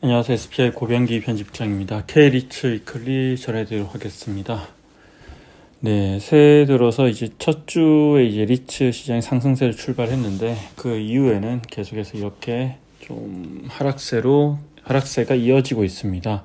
안녕하세요. SPI 고병기 편집장입니다. K-리츠 위클리 전해드리도록 하겠습니다. 네, 새해 들어서 이제 첫 주에 이제 리츠 시장이 상승세를 출발했는데 그 이후에는 계속해서 이렇게 좀 하락세가 이어지고 있습니다.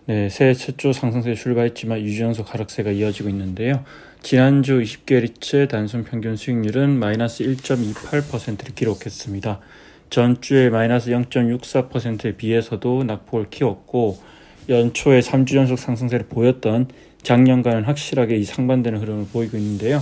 네, 새해 첫 주 상승세 출발했지만 2주 연속 하락세가 이어지고 있는데요. 지난주 20개 리츠 단순 평균 수익률은 마이너스 1.28%를 기록했습니다. 전주에 마이너스 0.64%에 비해서도 낙폭을 키웠고 연초에 3주 연속 상승세를 보였던 작년과는 확실하게 이 상반되는 흐름을 보이고 있는데요.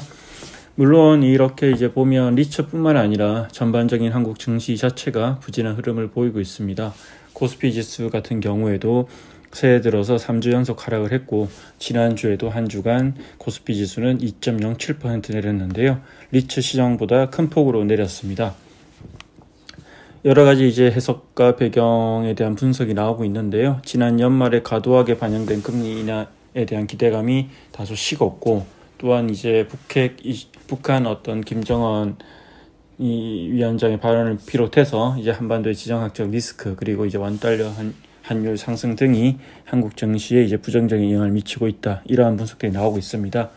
물론 이렇게 이제 보면 리츠뿐만 아니라 전반적인 한국 증시 자체가 부진한 흐름을 보이고 있습니다. 코스피 지수 같은 경우에도 새해 들어서 3주 연속 하락을 했고 지난주에도 한 주간 코스피 지수는 2.07% 내렸는데요. 리츠 시장보다 큰 폭으로 내렸습니다. 여러 가지 이제 해석과 배경에 대한 분석이 나오고 있는데요. 지난 연말에 과도하게 반영된 금리 인하에 대한 기대감이 다소 식었고, 또한 이제 북한 어떤 김정은 위원장의 발언을 비롯해서 이제 한반도의 지정학적 리스크 그리고 이제 원달러 환율 상승 등이 한국 증시에 이제 부정적인 영향을 미치고 있다. 이러한 분석들이 나오고 있습니다.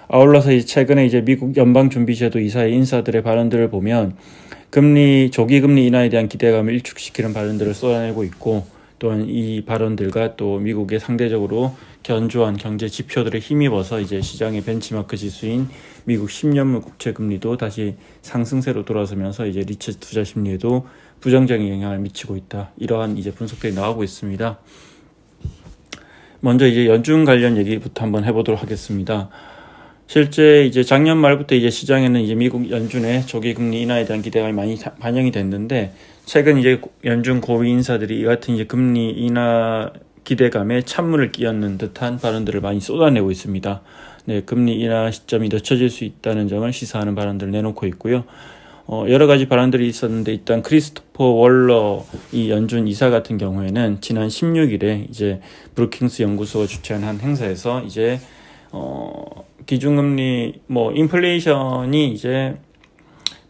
아울러서 이제 최근에 이제 미국 연방준비제도 이사의 인사들의 발언들을 보면 조기 금리 인하에 대한 기대감을 일축시키는 발언들을 쏟아내고 있고, 또한 이 발언들과 또 미국의 상대적으로 견조한 경제 지표들에 힘입어서 이제 시장의 벤치마크 지수인 미국 10년물 국채 금리도 다시 상승세로 돌아서면서 이제 리츠 투자 심리에도 부정적인 영향을 미치고 있다. 이러한 이제 분석들이 나오고 있습니다. 먼저 이제 연준 관련 얘기부터 한번 해보도록 하겠습니다. 실제 이제 작년 말부터 이제 시장에는 이제 미국 연준의 조기 금리 인하에 대한 기대감이 많이 반영이 됐는데, 최근 이제 연준 고위 인사들이 이 같은 이제 금리 인하 기대감에 찬물을 끼얹는 듯한 발언들을 많이 쏟아내고 있습니다. 네, 금리 인하 시점이 늦춰질 수 있다는 점을 시사하는 발언들을 내놓고 있고요. 여러 가지 발언들이 있었는데, 일단 크리스토퍼 월러 이 연준 이사 같은 경우에는 지난 16일에 이제 브루킹스 연구소가 주최한 한 행사에서 이제 기준금리 인플레이션이 이제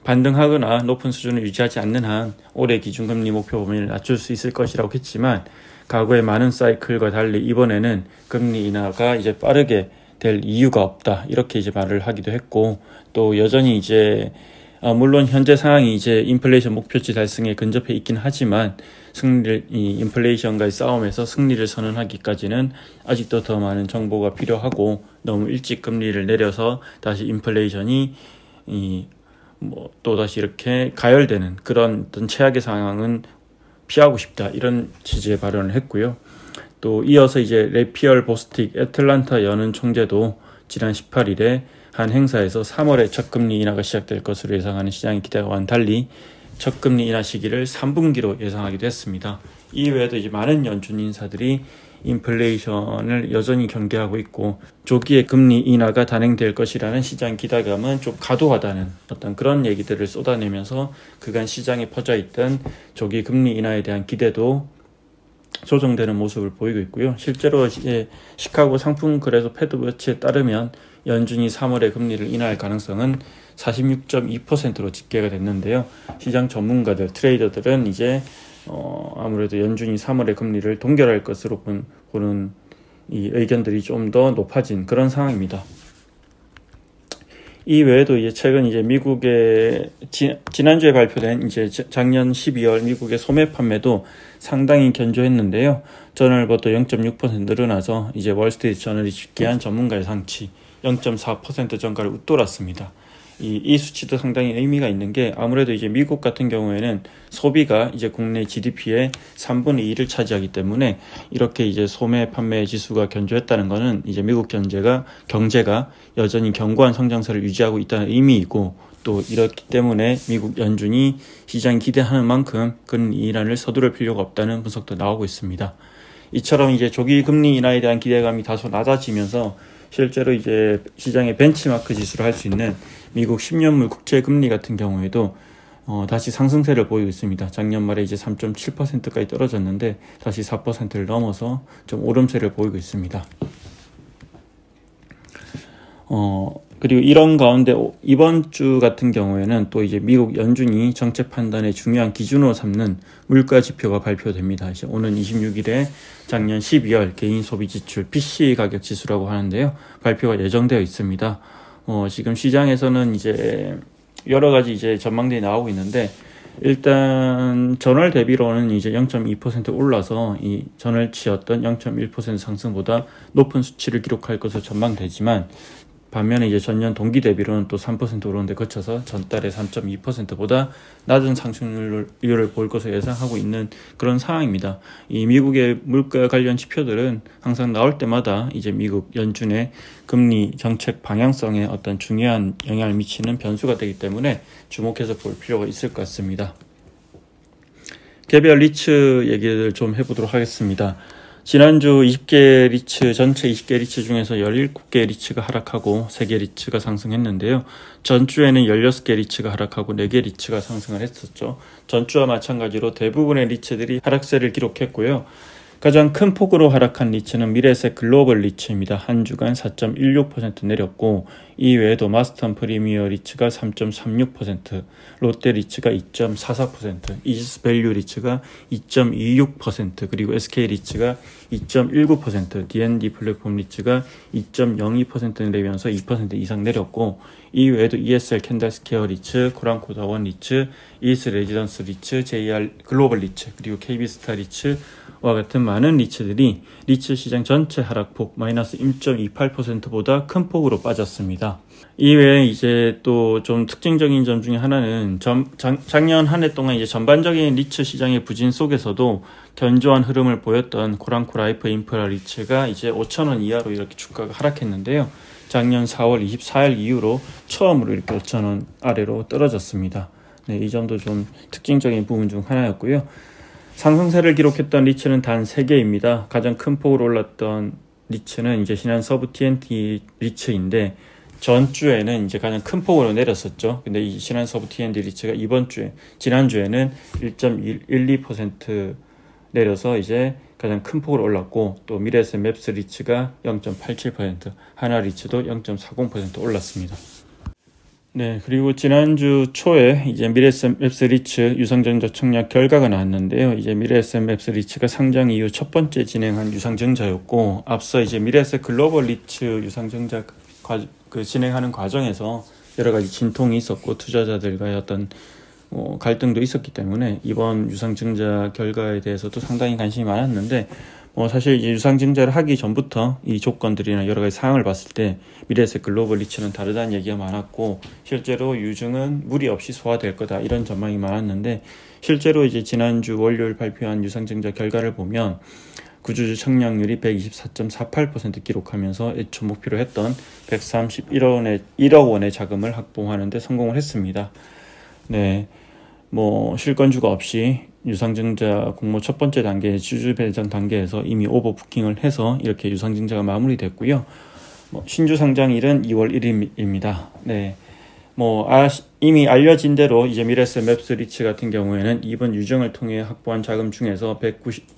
반등하거나 높은 수준을 유지하지 않는 한 올해 기준금리 목표 범위를 낮출 수 있을 것이라고 했지만, 과거의 많은 사이클과 달리 이번에는 금리 인하가 이제 빠르게 될 이유가 없다, 이렇게 이제 말을 하기도 했고, 또 여전히 이제 물론 현재 상황이 이제 인플레이션 목표치 달성에 근접해 있긴 하지만 이 인플레이션과의 싸움에서 승리를 선언하기까지는 아직도 더 많은 정보가 필요하고, 너무 일찍 금리를 내려서 다시 인플레이션이 또다시 이렇게 가열되는 그런 어떤 최악의 상황은 피하고 싶다, 이런 취지의 발언을 했고요. 또 이어서 이제 레피얼 보스틱 애틀란타 연은 총재도 지난 18일에 한 행사에서 3월에 첫 금리 인하가 시작될 것으로 예상하는 시장의 기대와는 달리 첫 금리 인하 시기를 3분기로 예상하기도 했습니다. 이외에도 이제 많은 연준 인사들이 인플레이션을 여전히 경계하고 있고, 조기에 금리 인하가 단행될 것이라는 시장 기대감은 좀 과도하다는 어떤 그런 얘기들을 쏟아내면서 그간 시장에 퍼져있던 조기 금리 인하에 대한 기대도 조정되는 모습을 보이고 있고요. 실제로 이제 시카고 상품거래소 패드워치에 따르면 연준이 3월에 금리를 인하할 가능성은 46.2%로 집계가 됐는데요. 시장 전문가들, 트레이더들은 이제 아무래도 연준이 3월에 금리를 동결할 것으로 보는 이 의견들이 좀 더 높아진 그런 상황입니다. 이 외에도 이제 최근 이제 미국의 지난주에 발표된 이제 작년 12월 미국의 소매 판매도 상당히 견조했는데요. 저널보다 0.6% 늘어나서 이제 월스트리트 저널이 집계한 전문가의 상치 0.4% 전가를 웃돌았습니다. 이 수치도 상당히 의미가 있는 게, 아무래도 이제 미국 같은 경우에는 소비가 이제 국내 GDP의 3분의 2를 차지하기 때문에 이렇게 이제 소매 판매 지수가 견조했다는 것은 이제 미국 경제가 여전히 견고한 성장세를 유지하고 있다는 의미이고, 또 이렇기 때문에 미국 연준이 시장이 기대하는 만큼 금리 인하를 서두를 필요가 없다는 분석도 나오고 있습니다. 이처럼 이제 조기 금리 인하에 대한 기대감이 다소 낮아지면서 실제로 이제 시장의 벤치마크 지수를 할 수 있는 미국 10년물 국채 금리 같은 경우에도 다시 상승세를 보이고 있습니다. 작년 말에 이제 3.7%까지 떨어졌는데 다시 4%를 넘어서 좀 오름세를 보이고 있습니다. 그리고 이런 가운데 이번 주 같은 경우에는 또 이제 미국 연준이 정책 판단의 중요한 기준으로 삼는 물가 지표가 발표됩니다. 이제 오는 26일에 작년 12월 개인 소비 지출 PCE 가격 지수라고 하는데요. 발표가 예정되어 있습니다. 지금 시장에서는 이제 여러 가지 이제 전망들이 나오고 있는데, 일단 전월 대비로는 이제 0.2% 올라서 이 전월치였던 0.1% 상승보다 높은 수치를 기록할 것으로 전망되지만, 반면에 이제 전년 동기 대비로는 또 3% 오르는데 거쳐서 전달에 3.2%보다 낮은 상승률을 볼 것으로 예상하고 있는 그런 상황입니다. 이 미국의 물가 관련 지표들은 항상 나올 때마다 이제 미국 연준의 금리 정책 방향성에 어떤 중요한 영향을 미치는 변수가 되기 때문에 주목해서 볼 필요가 있을 것 같습니다. 개별 리츠 얘기를 좀 해보도록 하겠습니다. 지난주 20개 리츠, 전체 20개 리츠 중에서 17개 리츠가 하락하고 3개 리츠가 상승했는데요. 전주에는 16개 리츠가 하락하고 4개 리츠가 상승을 했었죠. 전주와 마찬가지로 대부분의 리츠들이 하락세를 기록했고요. 가장 큰 폭으로 하락한 리츠는 미래에셋 글로벌 리츠입니다. 한 주간 4.16% 내렸고, 이 외에도 마스턴 프리미어 리츠가 3.36%, 롯데 리츠가 2.44%, 이지스 밸류 리츠가 2.26%, 그리고 SK 리츠가 2.19%, D&D 플랫폼 리츠가 2.02% 내리면서 2% 이상 내렸고, 이 외에도 ESL 캔달스퀘어 리츠, 코란코다원 리츠, 이스 레지던스 리츠, JR 글로벌 리츠, 그리고 KB스타 리츠와 같은 많은 리츠들이 리츠 시장 전체 하락폭 마이너스 1.28%보다 큰 폭으로 빠졌습니다. 이외에 이제 또 좀 특징적인 점 중에 하나는 작년 한 해 동안 이제 전반적인 리츠 시장의 부진 속에서도 견조한 흐름을 보였던 코란코 라이프 인프라 리츠가 이제 5,000원 이하로 이렇게 주가가 하락했는데요. 작년 4월 24일 이후로 처음으로 이렇게 5,000원 아래로 떨어졌습니다. 네, 이 점도 좀 특징적인 부분 중 하나였고요. 상승세를 기록했던 리츠는 단 3개입니다. 가장 큰 폭으로 올랐던 리츠는 이제 신한 서브 TNT 리츠인데, 전주에는 이제 가장 큰 폭으로 내렸었죠. 근데 이 신한 서브 TNT 리츠가 지난주에는 1.12% 내려서 이제 가장 큰 폭으로 올랐고, 또 미래에셋 맵스 리츠가 0.87%, 하나 리츠도 0.40% 올랐습니다. 네, 그리고 지난주 초에 이제 미래에셋 맵스 리츠 유상증자 청약 결과가 나왔는데요. 이제 미래에셋 맵스 리츠가 상장 이후 첫 번째 진행한 유상증자였고, 앞서 이제 미래에셋 글로벌 리츠 유상증자 진행하는 과정에서 여러 가지 진통이 있었고 투자자들과의 어떤 갈등도 있었기 때문에 이번 유상증자 결과에 대해서도 상당히 관심이 많았는데, 사실 이제 유상증자를 하기 전부터 이 조건들이나 여러 가지 사항을 봤을 때 미래에셋 글로벌 리츠는 다르다는 얘기가 많았고, 실제로 유증은 무리 없이 소화될 거다 이런 전망이 많았는데, 실제로 이제 지난주 월요일 발표한 유상증자 결과를 보면 구주주 청약률이 124.48% 기록하면서 애초 목표로 했던 131억 원의 자금을 확보하는 데 성공을 했습니다. 네, 실권주가 없이 유상증자 공모 첫 번째 단계 주주 배정 단계에서 이미 오버부킹을 해서 이렇게 유상증자가 마무리됐고요. 신주 상장일은 2월 1일입니다. 네. 이미 알려진 대로 이제 미래에셋 맵스 리츠 같은 경우에는 이번 유증을 통해 확보한 자금 중에서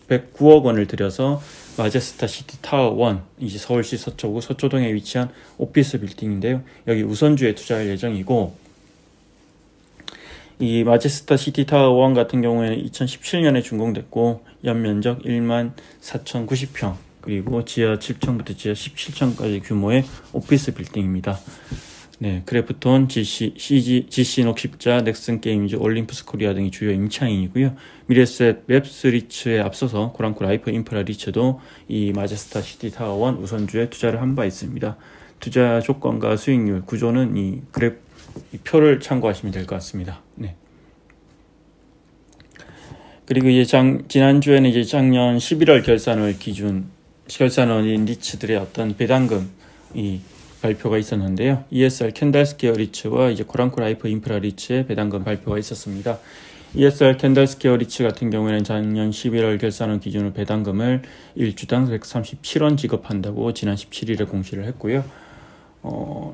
109억 원을 들여서 마제스타 시티 타워 1, 이제 서울시 서초구 서초동에 위치한 오피스 빌딩인데요. 여기 우선주에 투자할 예정이고, 이 마제스타 시티 타워 1 같은 경우에는 2017년에 준공됐고, 연면적 14,090평, 그리고 지하 7층부터 지하 17층까지 규모의 오피스 빌딩입니다. 네, 크래프톤, GC 녹십자, 넥슨 게임즈, 올림푸스 코리아 등이 주요 임차인이고요. 미래에셋 맵스 리츠에 앞서서 코란코 라이프 인프라 리츠도 이 마제스타 시티 타워 1 우선주에 투자를 한 바 있습니다. 투자 조건과 수익률, 구조는 이 표를 참고하시면 될 것 같습니다. 네. 그리고 이제 지난주에는 이제 작년 11월 결산원인 리츠들의 어떤 배당금이 발표가 있었는데요. ESR 캔달스퀘어 리츠와 이제 코란코 라이프 인프라 리츠의 배당금 발표가 있었습니다. ESR 캔달스퀘어 리츠 같은 경우에는 작년 11월 결산원 기준으로 배당금을 1주당 137원 지급한다고 지난 17일에 공시를 했고요.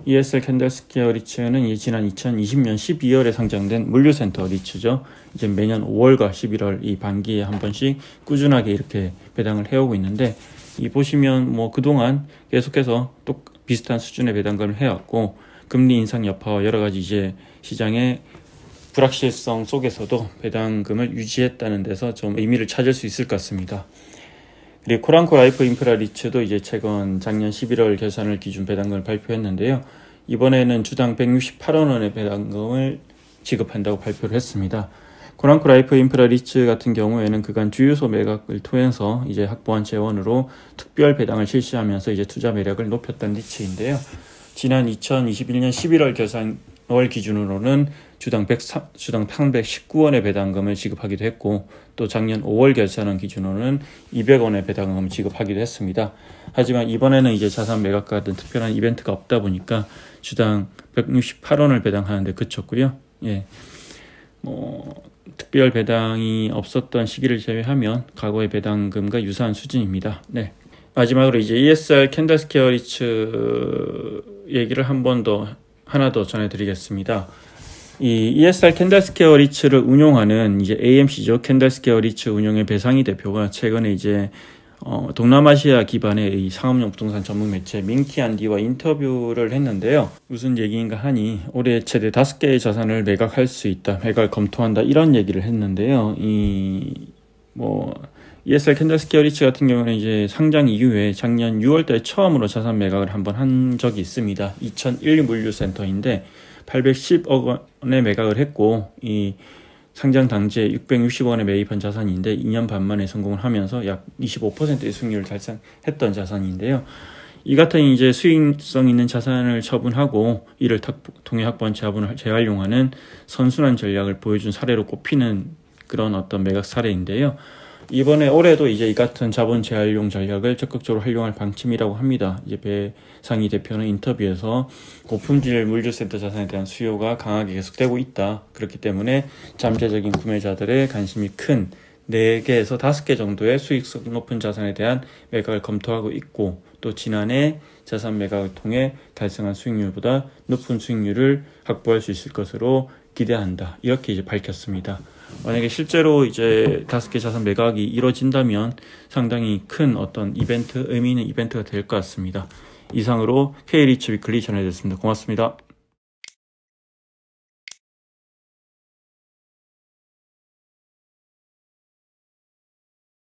ESR 캔달스퀘어 리츠는 지난 2020년 12월에 상장된 물류센터 리츠죠. 이제 매년 5월과 11월 이 반기에 한 번씩 꾸준하게 이렇게 배당을 해오고 있는데, 이 보시면 그동안 계속해서 또 비슷한 수준의 배당금을 해왔고, 금리 인상 여파와 여러 가지 이제 시장의 불확실성 속에서도 배당금을 유지했다는 데서 좀 의미를 찾을 수 있을 것 같습니다. 그리고 코랑코 라이프 인프라 리츠도 이제 최근 작년 11월 결산을 기준 배당금을 발표했는데요. 이번에는 주당 168원의 배당금을 지급한다고 발표를 했습니다. 코랑코 라이프 인프라 리츠 같은 경우에는 그간 주유소 매각을 통해서 이제 확보한 재원으로 특별 배당을 실시하면서 이제 투자 매력을 높였던 리츠인데요. 지난 2021년 11월 결산월 기준으로는 주당 319원의 배당금을 지급하기도 했고, 또 작년 5월 결산원 기준으로는 200원의 배당금을 지급하기도 했습니다. 하지만 이번에는 이제 자산 매각과 같은 특별한 이벤트가 없다 보니까 주당 168원을 배당하는데 그쳤고요. 예. 특별 배당이 없었던 시기를 제외하면 과거의 배당금과 유사한 수준입니다. 네. 마지막으로 이제 ESR 캔들스퀘어 리츠 얘기를 하나 더 전해드리겠습니다. 이 ESR 캔들스퀘어 리츠를 운용하는 이제 AMC죠. 캔들스퀘어 리츠 운용의 배상희 대표가 최근에 이제 동남아시아 기반의 이 상업용 부동산 전문 매체 민키안디와 인터뷰를 했는데요. 무슨 얘기인가 하니 올해 최대 5개의 자산을 매각할 수 있다, 매각을 검토한다, 이런 얘기를 했는데요. ESR 캔들스퀘어 리츠 같은 경우는 이제 상장 이후에 작년 6월달에 처음으로 자산 매각을 한번 한 적이 있습니다. 2001 물류센터인데 810억 원에 매각을 했고, 이 상장 당시에 660원에 매입한 자산인데 2년 반 만에 성공을 하면서 약 25%의 수익률을 달성했던 자산인데요. 이 같은 이제 수익성 있는 자산을 처분하고 이를 통해 확보한 자본을 재활용하는 선순환 전략을 보여준 사례로 꼽히는 그런 어떤 매각 사례인데요. 이번에 올해도 이제 이 같은 자본 재활용 전략을 적극적으로 활용할 방침이라고 합니다. 이제 배상희 대표는 인터뷰에서 고품질 물류센터 자산에 대한 수요가 강하게 계속되고 있다. 그렇기 때문에 잠재적인 구매자들의 관심이 큰 4개에서 5개 정도의 수익성 높은 자산에 대한 매각을 검토하고 있고, 또 지난해 자산 매각을 통해 달성한 수익률보다 높은 수익률을 확보할 수 있을 것으로 기대한다. 이렇게 이제 밝혔습니다. 만약에 실제로 이제 5개 자산 매각이 이루어진다면 상당히 큰 어떤 의미 있는 이벤트가 될 것 같습니다. 이상으로 K리츠 위클리 전해드렸습니다. 고맙습니다.